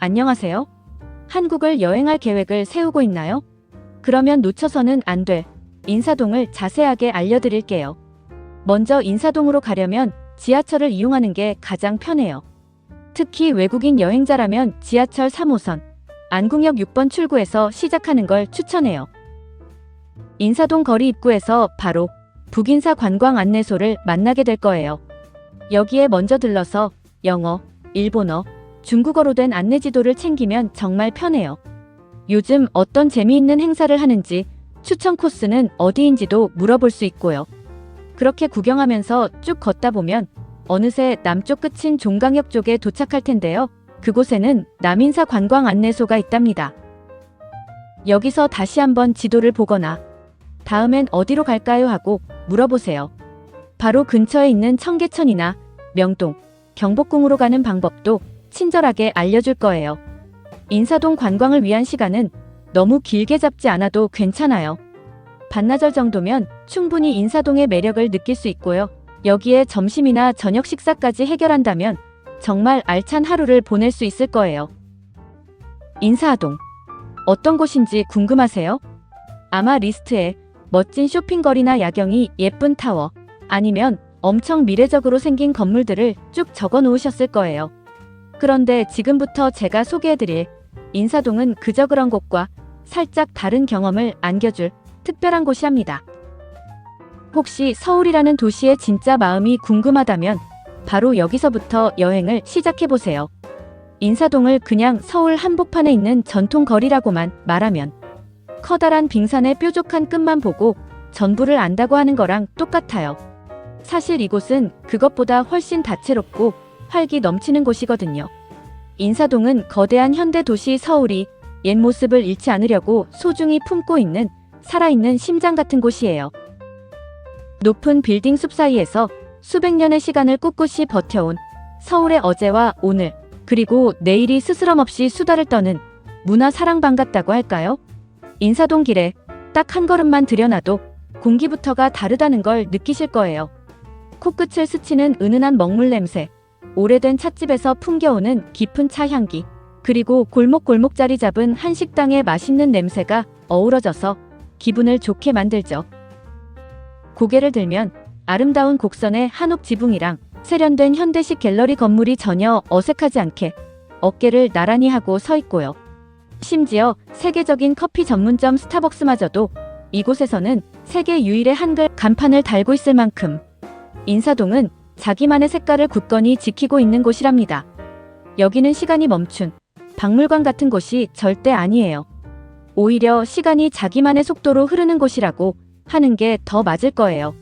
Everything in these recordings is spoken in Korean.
안녕하세요. 한국을 여행할 계획을 세우고 있나요? 그러면 놓쳐서는 안 될 인사동을 자세하게 알려드릴게요. 먼저 인사동으로 가려면 지하철을 이용하는 게 가장 편해요. 특히 외국인 여행자라면 지하철 3호선 안국역 6번 출구에서 시작하는 걸 추천해요. 인사동 거리 입구에서 바로 북인사 관광 안내소를 만나게 될 거예요. 여기에 먼저 들러서 영어, 일본어, 중국어로 된 안내지도를 챙기면 정말 편해요. 요즘 어떤 재미있는 행사를 하는지, 추천 코스는 어디인지도 물어볼 수 있고요. 그렇게 구경하면서 쭉 걷다 보면 어느새 남쪽 끝인 종강역 쪽에 도착할 텐데요. 그곳에는 남인사 관광 안내소가 있답니다. 여기서 다시 한번 지도를 보거나 다음엔 어디로 갈까요 하고 물어보세요. 바로 근처에 있는 청계천이나 명동, 경복궁으로 가는 방법도 친절하게 알려줄 거예요. 인사동 관광을 위한 시간은 너무 길게 잡지 않아도 괜찮아요. 반나절 정도면 충분히 인사동의 매력을 느낄 수 있고요. 여기에 점심이나 저녁 식사까지 해결한다면 정말 알찬 하루를 보낼 수 있을 거예요. 인사동. 어떤 곳인지 궁금하세요? 아마 리스트에 멋진 쇼핑거리나 야경이 예쁜 타워, 아니면 엄청 미래적으로 생긴 건물들을 쭉 적어 놓으셨을 거예요. 그런데 지금부터 제가 소개해드릴 인사동은 그저 그런 곳과 살짝 다른 경험을 안겨줄 특별한 곳이랍니다. 혹시 서울이라는 도시의 진짜 마음이 궁금하다면 바로 여기서부터 여행을 시작해보세요. 인사동을 그냥 서울 한복판에 있는 전통 거리라고만 말하면 커다란 빙산의 뾰족한 끝만 보고 전부를 안다고 하는 거랑 똑같아요. 사실 이곳은 그것보다 훨씬 다채롭고 활기 넘치는 곳이거든요. 인사동은 거대한 현대 도시 서울이 옛 모습을 잃지 않으려고 소중히 품고 있는 살아있는 심장 같은 곳이에요. 높은 빌딩 숲 사이에서 수백 년의 시간을 꿋꿋이 버텨온 서울의 어제와 오늘, 그리고 내일이 스스럼 없이 수다를 떠는 문화 사랑방 같다고 할까요? 인사동 길에 딱 한 걸음만 들여놔도 공기부터가 다르다는 걸 느끼실 거예요. 코끝을 스치는 은은한 먹물 냄새, 오래된 찻집에서 풍겨오는 깊은 차 향기, 그리고 골목골목 자리 잡은 한식당의 맛있는 냄새가 어우러져서 기분을 좋게 만들죠. 고개를 들면 아름다운 곡선의 한옥 지붕이랑 세련된 현대식 갤러리 건물이 전혀 어색하지 않게 어깨를 나란히 하고 서 있고요. 심지어 세계적인 커피 전문점 스타벅스마저도 이곳에서는 세계 유일의 한글 간판을 달고 있을 만큼 인사동은 자기만의 색깔을 굳건히 지키고 있는 곳이랍니다. 여기는 시간이 멈춘 박물관 같은 곳이 절대 아니에요. 오히려 시간이 자기만의 속도로 흐르는 곳이라고 하는 게 더 맞을 거예요.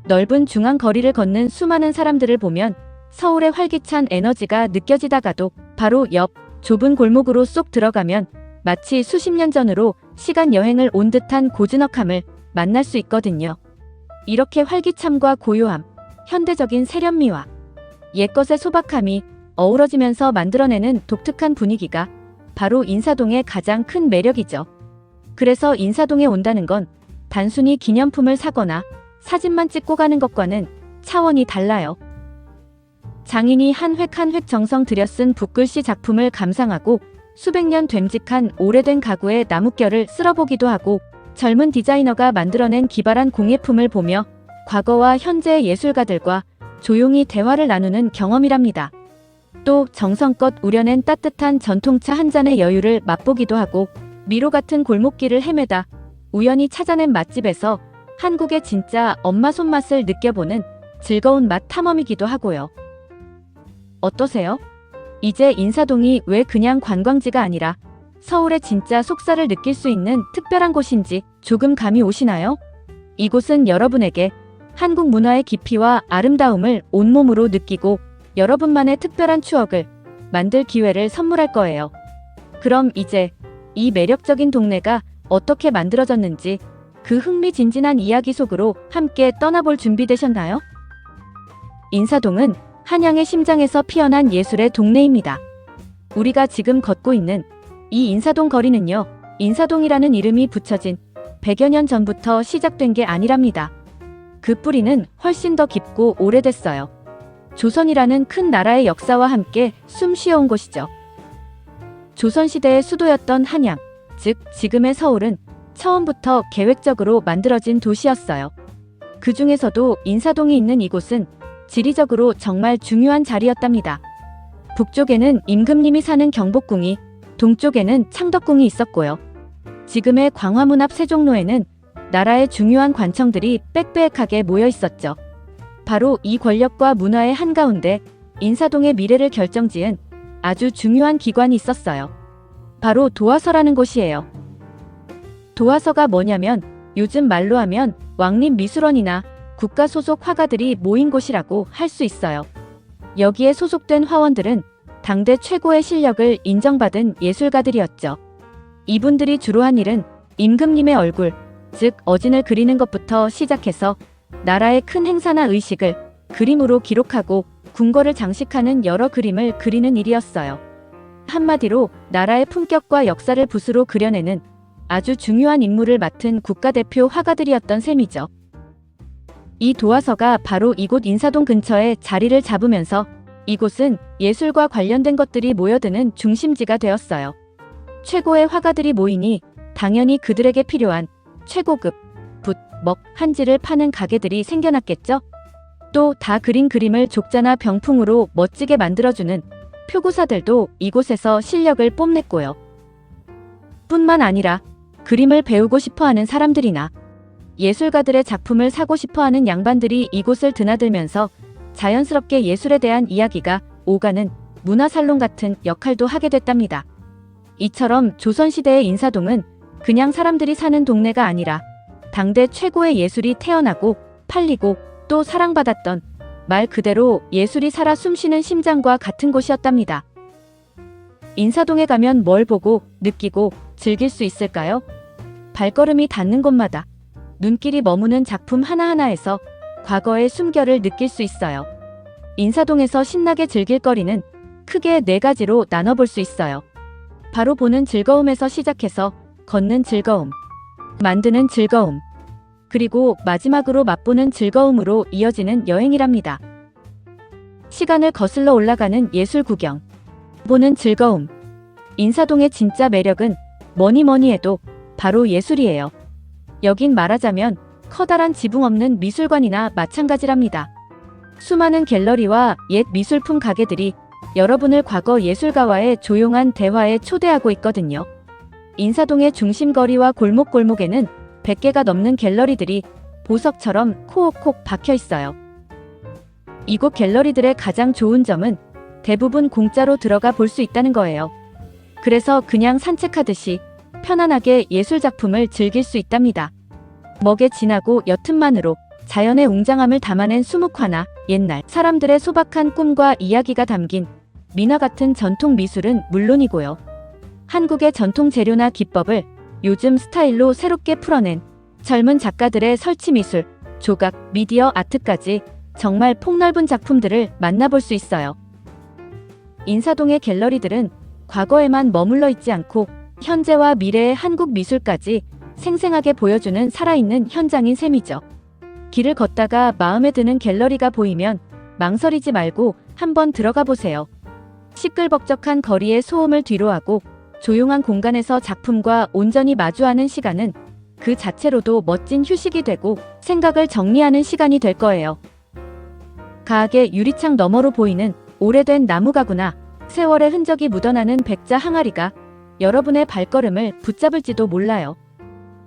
넓은 중앙 거리를 걷는 수많은 사람들을 보면 서울의 활기찬 에너지가 느껴지다가도 바로 옆 좁은 골목으로 쏙 들어가면 마치 수십 년 전으로 시간 여행을 온 듯한 고즈넉함을 만날 수 있거든요. 이렇게 활기참과 고요함, 현대적인 세련미와 옛것의 소박함이 어우러지면서 만들어내는 독특한 분위기가 바로 인사동의 가장 큰 매력이죠. 그래서 인사동에 온다는 건 단순히 기념품을 사거나 사진만 찍고 가는 것과는 차원이 달라요. 장인이 한 획 한 획 정성 들여 쓴 붓글씨 작품을 감상하고 수백 년 됨직한 오래된 가구의 나뭇결을 쓸어보기도 하고 젊은 디자이너가 만들어낸 기발한 공예품을 보며 과거와 현재의 예술가들과 조용히 대화를 나누는 경험이랍니다. 또 정성껏 우려낸 따뜻한 전통차 한 잔의 여유를 맛보기도 하고 미로 같은 골목길을 헤매다 우연히 찾아낸 맛집에서 한국의 진짜 엄마 손맛을 느껴보는 즐거운 맛 탐험이기도 하고요. 어떠세요? 이제 인사동이 왜 그냥 관광지가 아니라 서울의 진짜 속살을 느낄 수 있는 특별한 곳인지 조금 감이 오시나요? 이곳은 여러분에게 한국 문화의 깊이와 아름다움을 온몸으로 느끼고 여러분만의 특별한 추억을 만들 기회를 선물할 거예요. 그럼 이제 이 매력적인 동네가 어떻게 만들어졌는지 그 흥미진진한 이야기 속으로 함께 떠나볼 준비되셨나요? 인사동은 한양의 심장에서 피어난 예술의 동네입니다. 우리가 지금 걷고 있는 이 인사동 거리는요, 인사동이라는 이름이 붙여진 100여 년 전부터 시작된 게 아니랍니다. 그 뿌리는 훨씬 더 깊고 오래됐어요. 조선이라는 큰 나라의 역사와 함께 숨 쉬어온 곳이죠. 조선시대의 수도였던 한양, 즉 지금의 서울은 처음부터 계획적으로 만들어진 도시였어요. 그 중에서도 인사동이 있는 이곳은 지리적으로 정말 중요한 자리였답니다. 북쪽에는 임금님이 사는 경복궁이, 동쪽에는 창덕궁이 있었고요. 지금의 광화문 앞 세종로에는 나라의 중요한 관청들이 빽빽하게 모여 있었죠. 바로 이 권력과 문화의 한가운데 인사동의 미래를 결정지은 아주 중요한 기관이 있었어요. 바로 도화서라는 곳이에요. 도화서가 뭐냐면 요즘 말로 하면 왕립미술원이나 국가 소속 화가들이 모인 곳이라고 할 수 있어요. 여기에 소속된 화원들은 당대 최고의 실력을 인정받은 예술가들이었죠. 이분들이 주로 한 일은 임금님의 얼굴, 즉 어진을 그리는 것부터 시작해서 나라의 큰 행사나 의식을 그림으로 기록하고 궁궐을 장식하는 여러 그림을 그리는 일이었어요. 한마디로 나라의 품격과 역사를 붓으로 그려내는 아주 중요한 임무를 맡은 국가대표 화가들이었던 셈이죠. 이 도화서가 바로 이곳 인사동 근처에 자리를 잡으면서 이곳은 예술과 관련된 것들이 모여드는 중심지가 되었어요. 최고의 화가들이 모이니 당연히 그들에게 필요한 최고급 붓, 먹, 한지를 파는 가게들이 생겨났겠죠? 또 다 그린 그림을 족자나 병풍으로 멋지게 만들어주는 표구사들도 이곳에서 실력을 뽐냈고요. 뿐만 아니라 그림을 배우고 싶어하는 사람들이나 예술가들의 작품을 사고 싶어하는 양반들이 이곳을 드나들면서 자연스럽게 예술에 대한 이야기가 오가는 문화살롱 같은 역할도 하게 됐답니다. 이처럼 조선시대의 인사동은 그냥 사람들이 사는 동네가 아니라 당대 최고의 예술이 태어나고 팔리고 또 사랑받았던 말 그대로 예술이 살아 숨쉬는 심장과 같은 곳이었답니다. 인사동에 가면 뭘 보고 느끼고 즐길 수 있을까요? 발걸음이 닿는 곳마다 눈길이 머무는 작품 하나하나에서 과거의 숨결을 느낄 수 있어요. 인사동에서 신나게 즐길 거리는 크게 4가지로 나눠볼 수 있어요. 바로 보는 즐거움에서 시작해서 걷는 즐거움, 만드는 즐거움, 그리고 마지막으로 맛보는 즐거움으로 이어지는 여행이랍니다. 시간을 거슬러 올라가는 예술 구경, 보는 즐거움. 인사동의 진짜 매력은 뭐니 해도 바로 예술이에요. 여긴 말하자면 커다란 지붕 없는 미술관이나 마찬가지랍니다. 수많은 갤러리와 옛 미술품 가게들이 여러분을 과거 예술가와의 조용한 대화에 초대하고 있거든요. 인사동의 중심거리와 골목골목에는 100개가 넘는 갤러리들이 보석처럼 코옥콕 박혀 있어요. 이곳 갤러리들의 가장 좋은 점은 대부분 공짜로 들어가 볼 수 있다는 거예요. 그래서 그냥 산책하듯이 편안하게 예술작품을 즐길 수 있답니다. 먹의 진하고 옅은만으로 자연의 웅장함을 담아낸 수묵화나 옛날 사람들의 소박한 꿈과 이야기가 담긴 민화 같은 전통 미술은 물론이고요. 한국의 전통 재료나 기법을 요즘 스타일로 새롭게 풀어낸 젊은 작가들의 설치미술, 조각, 미디어 아트까지 정말 폭넓은 작품들을 만나볼 수 있어요. 인사동의 갤러리들은 과거에만 머물러 있지 않고 현재와 미래의 한국 미술까지 생생하게 보여주는 살아있는 현장인 셈이죠. 길을 걷다가 마음에 드는 갤러리가 보이면 망설이지 말고 한번 들어가 보세요. 시끌벅적한 거리의 소음을 뒤로하고 조용한 공간에서 작품과 온전히 마주하는 시간은 그 자체로도 멋진 휴식이 되고 생각을 정리하는 시간이 될 거예요. 가하게 유리창 너머로 보이는 오래된 나무 가구나 세월의 흔적이 묻어나는 백자 항아리가 여러분의 발걸음을 붙잡을지도 몰라요.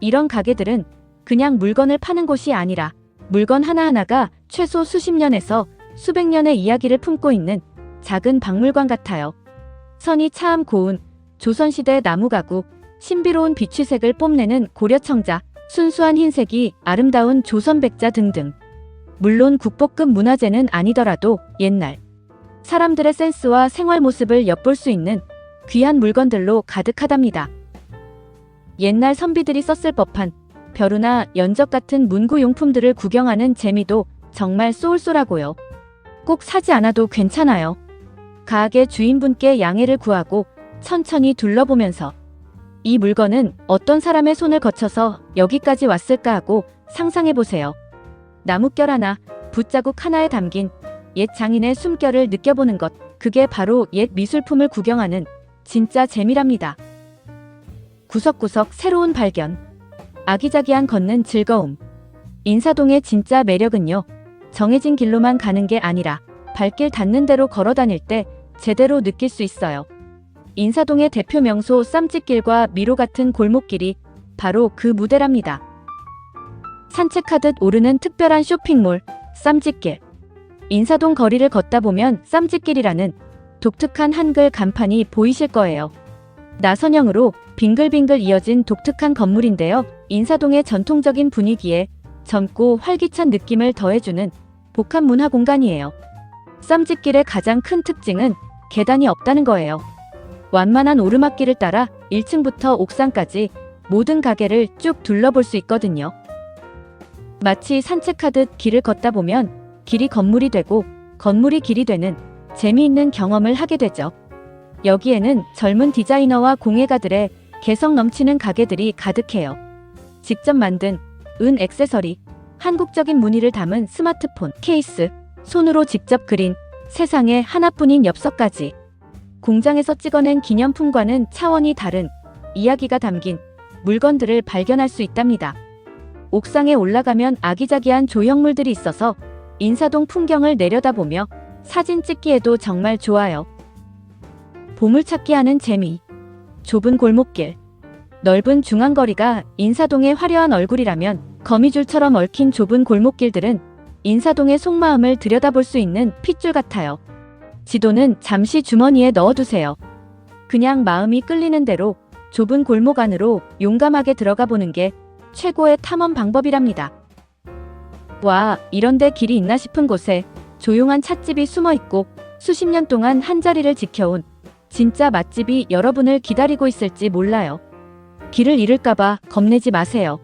이런 가게들은 그냥 물건을 파는 곳이 아니라 물건 하나하나가 최소 수십 년에서 수백 년의 이야기를 품고 있는 작은 박물관 같아요. 선이 참 고운 조선시대 나무 가구, 신비로운 비취색을 뽐내는 고려청자, 순수한 흰색이 아름다운 조선 백자 등등. 물론 국보급 문화재는 아니더라도 옛날 사람들의 센스와 생활 모습을 엿볼 수 있는 귀한 물건들로 가득하답니다. 옛날 선비들이 썼을 법한 벼루나 연적 같은 문구용품들을 구경하는 재미도 정말 쏠쏠하고요. 꼭 사지 않아도 괜찮아요. 가게 주인분께 양해를 구하고 천천히 둘러보면서 이 물건은 어떤 사람의 손을 거쳐서 여기까지 왔을까 하고 상상해보세요. 나뭇결 하나, 붓자국 하나에 담긴 옛 장인의 숨결을 느껴보는 것, 그게 바로 옛 미술품을 구경하는 진짜 재미랍니다. 구석구석 새로운 발견. 아기자기한 걷는 즐거움. 인사동의 진짜 매력은요, 정해진 길로만 가는 게 아니라 발길 닿는 대로 걸어 다닐 때 제대로 느낄 수 있어요. 인사동의 대표 명소 쌈짓길과 미로 같은 골목길이 바로 그 무대랍니다. 산책하듯 오르는 특별한 쇼핑몰, 쌈짓길. 인사동 거리를 걷다 보면 쌈짓길이라는 독특한 한글 간판이 보이실 거예요. 나선형으로 빙글빙글 이어진 독특한 건물인데요. 인사동의 전통적인 분위기에 젊고 활기찬 느낌을 더해주는 복합 문화 공간이에요. 쌈짓길의 가장 큰 특징은 계단이 없다는 거예요. 완만한 오르막길을 따라 1층부터 옥상까지 모든 가게를 쭉 둘러볼 수 있거든요. 마치 산책하듯 길을 걷다 보면 길이 건물이 되고 건물이 길이 되는 재미있는 경험을 하게 되죠. 여기에는 젊은 디자이너와 공예가들의 개성 넘치는 가게들이 가득해요. 직접 만든 은 액세서리, 한국적인 무늬를 담은 스마트폰, 케이스, 손으로 직접 그린 세상에 하나뿐인 엽서까지 공장에서 찍어낸 기념품과는 차원이 다른 이야기가 담긴 물건들을 발견할 수 있답니다. 옥상에 올라가면 아기자기한 조형물들이 있어서 인사동 풍경을 내려다보며 사진 찍기에도 정말 좋아요. 보물찾기 하는 재미. 좁은 골목길. 넓은 중앙거리가 인사동의 화려한 얼굴이라면 거미줄처럼 얽힌 좁은 골목길들은 인사동의 속마음을 들여다볼 수 있는 핏줄 같아요. 지도는 잠시 주머니에 넣어두세요. 그냥 마음이 끌리는 대로 좁은 골목 안으로 용감하게 들어가 보는 게 최고의 탐험 방법이랍니다. 와, 이런데 길이 있나 싶은 곳에 조용한 찻집이 숨어 있고 수십 년 동안 한자리를 지켜온 진짜 맛집이 여러분을 기다리고 있을지 몰라요. 길을 잃을까봐 겁내지 마세요.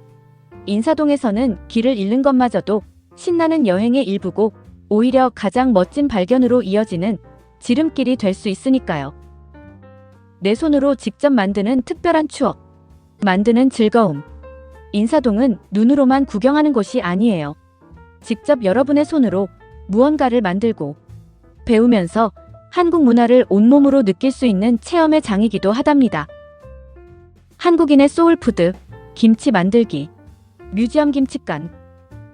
인사동에서는 길을 잃는 것마저도 신나는 여행의 일부고 오히려 가장 멋진 발견으로 이어지는 지름길이 될 수 있으니까요. 내 손으로 직접 만드는 특별한 추억, 만드는 즐거움. 인사동은 눈으로만 구경하는 곳이 아니에요. 직접 여러분의 손으로 무언가를 만들고 배우면서 한국 문화를 온몸으로 느낄 수 있는 체험의 장이기도 하답니다. 한국인의 소울푸드, 김치 만들기. 뮤지엄 김치관.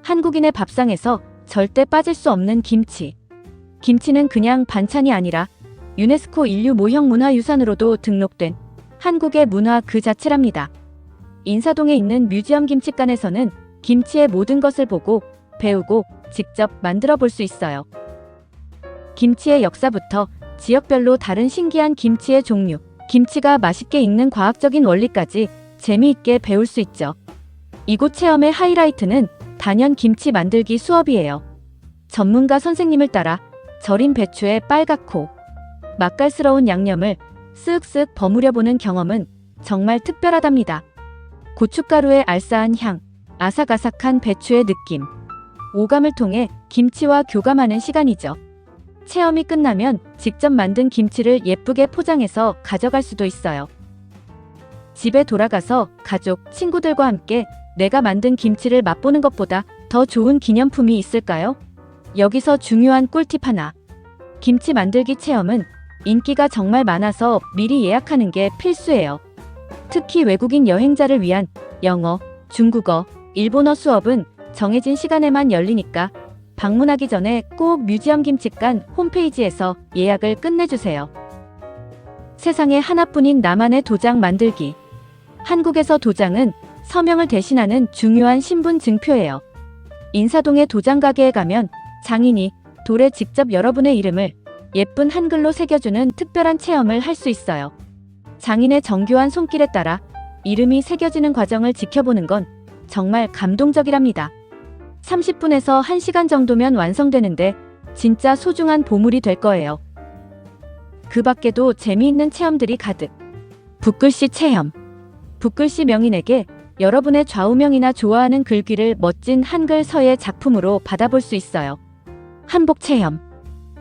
한국인의 밥상에서 절대 빠질 수 없는 김치. 김치는 그냥 반찬이 아니라 유네스코 인류 모형 문화유산으로도 등록된 한국의 문화 그 자체랍니다. 인사동에 있는 뮤지엄 김치관에서는 김치의 모든 것을 보고 배우고 직접 만들어 볼 수 있어요. 김치의 역사부터 지역별로 다른 신기한 김치의 종류, 김치가 맛있게 익는 과학적인 원리까지 재미있게 배울 수 있죠. 이곳 체험의 하이라이트는 단연 김치 만들기 수업이에요. 전문가 선생님을 따라 절인 배추에 빨갛고 맛깔스러운 양념을 쓱쓱 버무려 보는 경험은 정말 특별하답니다. 고춧가루의 알싸한 향, 아삭아삭한 배추의 느낌. 오감을 통해 김치와 교감하는 시간이죠. 체험이 끝나면 직접 만든 김치를 예쁘게 포장해서 가져갈 수도 있어요. 집에 돌아가서 가족, 친구들과 함께 내가 만든 김치를 맛보는 것보다 더 좋은 기념품이 있을까요? 여기서 중요한 꿀팁 하나. 김치 만들기 체험은 인기가 정말 많아서 미리 예약하는 게 필수예요. 특히 외국인 여행자를 위한 영어, 중국어, 일본어 수업은 정해진 시간에만 열리니까 방문하기 전에 꼭 뮤지엄 김치관 홈페이지에서 예약을 끝내주세요. 세상에 하나뿐인 나만의 도장 만들기. 한국에서 도장은 서명을 대신하는 중요한 신분 증표예요. 인사동의 도장 가게에 가면 장인이 돌에 직접 여러분의 이름을 예쁜 한글로 새겨주는 특별한 체험을 할 수 있어요. 장인의 정교한 손길에 따라 이름이 새겨지는 과정을 지켜보는 건 정말 감동적이랍니다. 30분에서 1시간 정도면 완성되는데 진짜 소중한 보물이 될 거예요. 그 밖에도 재미있는 체험들이 가득. 붓글씨 체험. 붓글씨 명인에게 여러분의 좌우명이나 좋아하는 글귀를 멋진 한글 서예 작품으로 받아볼 수 있어요. 한복 체험.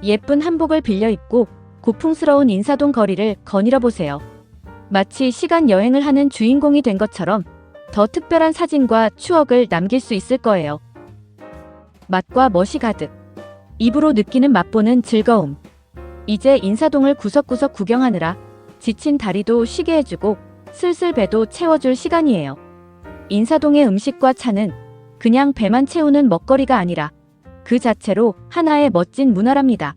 예쁜 한복을 빌려 입고 고풍스러운 인사동 거리를 거닐어 보세요. 마치 시간 여행을 하는 주인공이 된 것처럼 더 특별한 사진과 추억을 남길 수 있을 거예요. 맛과 멋이 가득. 입으로 느끼는 맛보는 즐거움. 이제 인사동을 구석구석 구경하느라 지친 다리도 쉬게 해주고 슬슬 배도 채워줄 시간이에요. 인사동의 음식과 차는 그냥 배만 채우는 먹거리가 아니라 그 자체로 하나의 멋진 문화랍니다.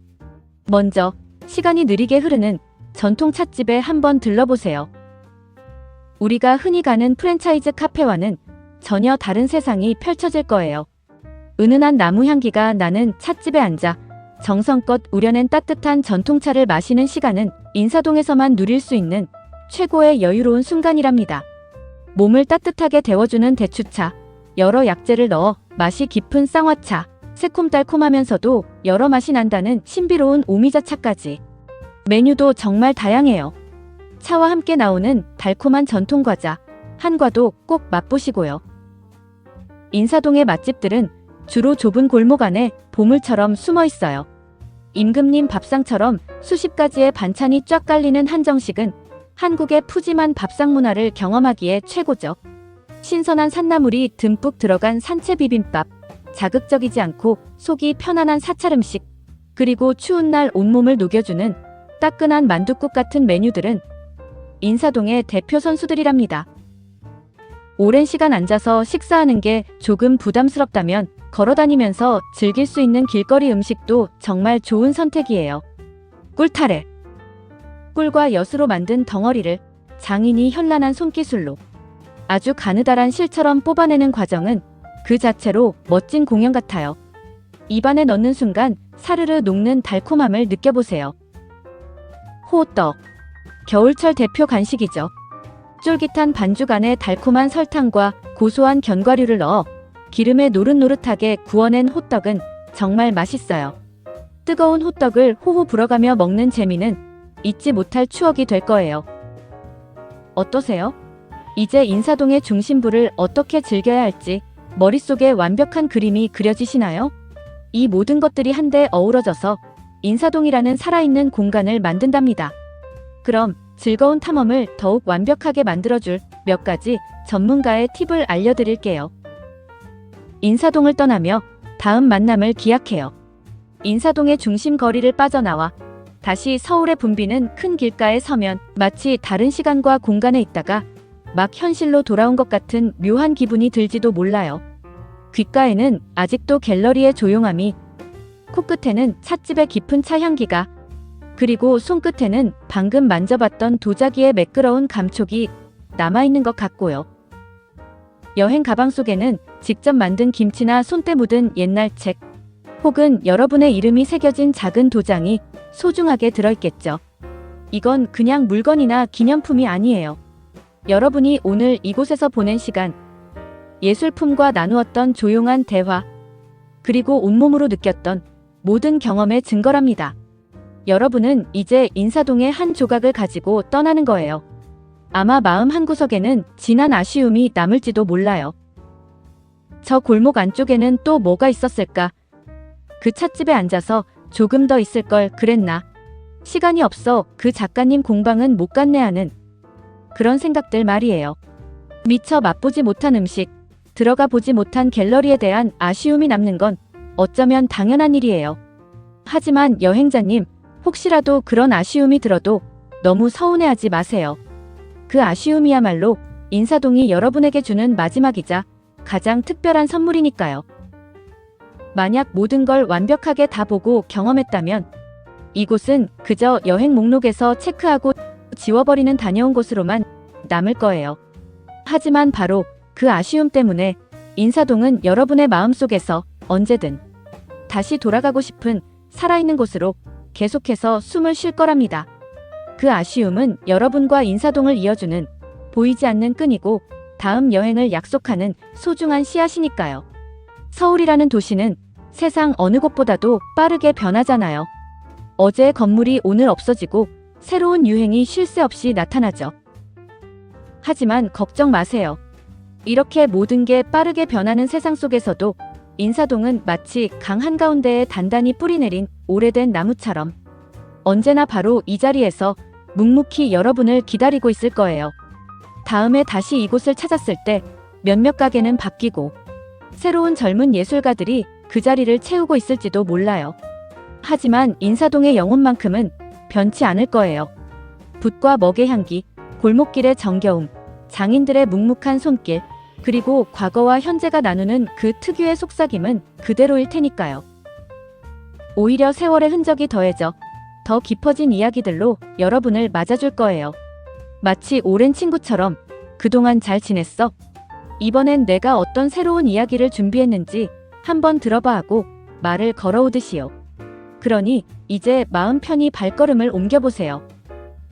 먼저 시간이 느리게 흐르는 전통 찻집에 한번 들러보세요. 우리가 흔히 가는 프랜차이즈 카페와는 전혀 다른 세상이 펼쳐질 거예요. 은은한 나무 향기가 나는 찻집에 앉아 정성껏 우려낸 따뜻한 전통차를 마시는 시간은 인사동에서만 누릴 수 있는 최고의 여유로운 순간이랍니다. 몸을 따뜻하게 데워주는 대추차, 여러 약재를 넣어 맛이 깊은 쌍화차, 새콤달콤하면서도 여러 맛이 난다는 신비로운 오미자차까지. 메뉴도 정말 다양해요. 차와 함께 나오는 달콤한 전통과자, 한과도 꼭 맛보시고요. 인사동의 맛집들은 주로 좁은 골목 안에 보물처럼 숨어 있어요. 임금님 밥상처럼 수십 가지의 반찬이 쫙 깔리는 한정식은 한국의 푸짐한 밥상 문화를 경험하기에 최고죠. 신선한 산나물이 듬뿍 들어간 산채 비빔밥, 자극적이지 않고 속이 편안한 사찰 음식, 그리고 추운 날 온몸을 녹여주는 따끈한 만둣국 같은 메뉴들은 인사동의 대표 선수들이랍니다. 오랜 시간 앉아서 식사하는 게 조금 부담스럽다면 걸어다니면서 즐길 수 있는 길거리 음식도 정말 좋은 선택이에요. 꿀타래. 꿀과 엿으로 만든 덩어리를 장인이 현란한 손기술로 아주 가느다란 실처럼 뽑아내는 과정은 그 자체로 멋진 공연 같아요. 입안에 넣는 순간 사르르 녹는 달콤함을 느껴보세요. 호떡. 겨울철 대표 간식이죠. 쫄깃한 반죽 안에 달콤한 설탕과 고소한 견과류를 넣어 기름에 노릇노릇하게 구워낸 호떡은 정말 맛있어요. 뜨거운 호떡을 호호 불어가며 먹는 재미는 잊지 못할 추억이 될 거예요. 어떠세요? 이제 인사동의 중심부를 어떻게 즐겨야 할지 머릿속에 완벽한 그림이 그려지시나요? 이 모든 것들이 한데 어우러져서 인사동이라는 살아있는 공간을 만든답니다. 그럼 즐거운 탐험을 더욱 완벽하게 만들어줄 몇 가지 전문가의 팁을 알려드릴게요. 인사동을 떠나며 다음 만남을 기약해요. 인사동의 중심 거리를 빠져나와 다시 서울에 붐비는 큰 길가에 서면 마치 다른 시간과 공간에 있다가 막 현실로 돌아온 것 같은 묘한 기분이 들지도 몰라요. 귓가에는 아직도 갤러리의 조용함이, 코끝에는 찻집의 깊은 차 향기가, 그리고 손끝에는 방금 만져봤던 도자기의 매끄러운 감촉이 남아있는 것 같고요. 여행 가방 속에는 직접 만든 김치나 손때 묻은 옛날 책, 혹은 여러분의 이름이 새겨진 작은 도장이 소중하게 들어있겠죠. 이건 그냥 물건이나 기념품이 아니에요. 여러분이 오늘 이곳에서 보낸 시간, 예술품과 나누었던 조용한 대화, 그리고 온몸으로 느꼈던 모든 경험의 증거랍니다. 여러분은 이제 인사동의 한 조각을 가지고 떠나는 거예요. 아마 마음 한구석에는 진한 아쉬움이 남을지도 몰라요. 저 골목 안쪽에는 또 뭐가 있었을까? 그 찻집에 앉아서 조금 더 있을 걸 그랬나? 시간이 없어 그 작가님 공방은 못 갔네 하는 그런 생각들 말이에요. 미처 맛보지 못한 음식, 들어가 보지 못한 갤러리에 대한 아쉬움이 남는 건 어쩌면 당연한 일이에요. 하지만 여행자님, 혹시라도 그런 아쉬움이 들어도 너무 서운해하지 마세요. 그 아쉬움이야말로 인사동이 여러분에게 주는 마지막이자 가장 특별한 선물이니까요. 만약 모든 걸 완벽하게 다 보고 경험했다면 이곳은 그저 여행 목록에서 체크하고 지워버리는 다녀온 곳으로만 남을 거예요. 하지만 바로 그 아쉬움 때문에 인사동은 여러분의 마음속에서 언제든 다시 돌아가고 싶은 살아있는 곳으로 계속해서 숨을 쉴 거랍니다. 그 아쉬움은 여러분과 인사동을 이어주는 보이지 않는 끈이고 다음 여행을 약속하는 소중한 씨앗이니까요. 서울이라는 도시는 세상 어느 곳보다도 빠르게 변하잖아요. 어제의 건물이 오늘 없어지고 새로운 유행이 쉴 새 없이 나타나죠. 하지만 걱정 마세요. 이렇게 모든 게 빠르게 변하는 세상 속에서도 인사동은 마치 강 한가운데에 단단히 뿌리내린 오래된 나무처럼 언제나 바로 이 자리에서 묵묵히 여러분을 기다리고 있을 거예요. 다음에 다시 이곳을 찾았을 때 몇몇 가게는 바뀌고 새로운 젊은 예술가들이 그 자리를 채우고 있을지도 몰라요. 하지만 인사동의 영혼만큼은 변치 않을 거예요. 붓과 먹의 향기, 골목길의 정겨움, 장인들의 묵묵한 손길, 그리고 과거와 현재가 나누는 그 특유의 속삭임은 그대로일 테니까요. 오히려 세월의 흔적이 더해져 더 깊어진 이야기들로 여러분을 맞아줄 거예요. 마치 오랜 친구처럼 그동안 잘 지냈어? 이번엔 내가 어떤 새로운 이야기를 준비했는지 한번 들어봐 하고 말을 걸어오듯이요. 그러니 이제 마음 편히 발걸음을 옮겨보세요.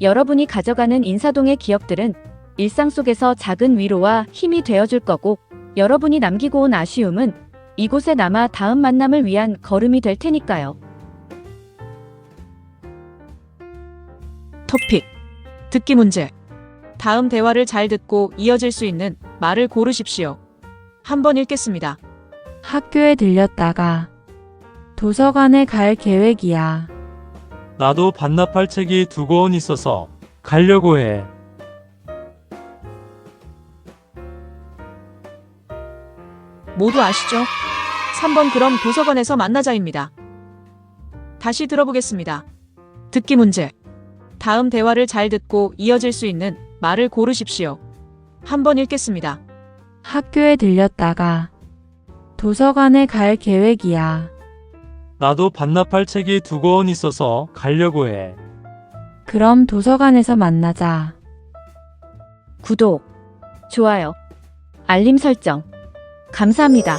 여러분이 가져가는 인사동의 기억들은 일상 속에서 작은 위로와 힘이 되어줄 거고, 여러분이 남기고 온 아쉬움은 이곳에 남아 다음 만남을 위한 걸음이 될 테니까요. 토픽. 듣기 문제. 다음 대화를 잘 듣고 이어질 수 있는 말을 고르십시오. 한번 읽겠습니다. 학교에 들렸다가 도서관에 갈 계획이야. 나도 반납할 책이 2권 있어서 가려고 해. 모두 아시죠? 3번 그럼 도서관에서 만나자입니다. 다시 들어보겠습니다. 듣기 문제. 다음 대화를 잘 듣고 이어질 수 있는 말을 고르십시오. 한번 읽겠습니다. 학교에 들렸다가 도서관에 갈 계획이야. 나도 반납할 책이 2권 있어서 가려고 해. 그럼 도서관에서 만나자. 구독, 좋아요, 알림 설정. 감사합니다.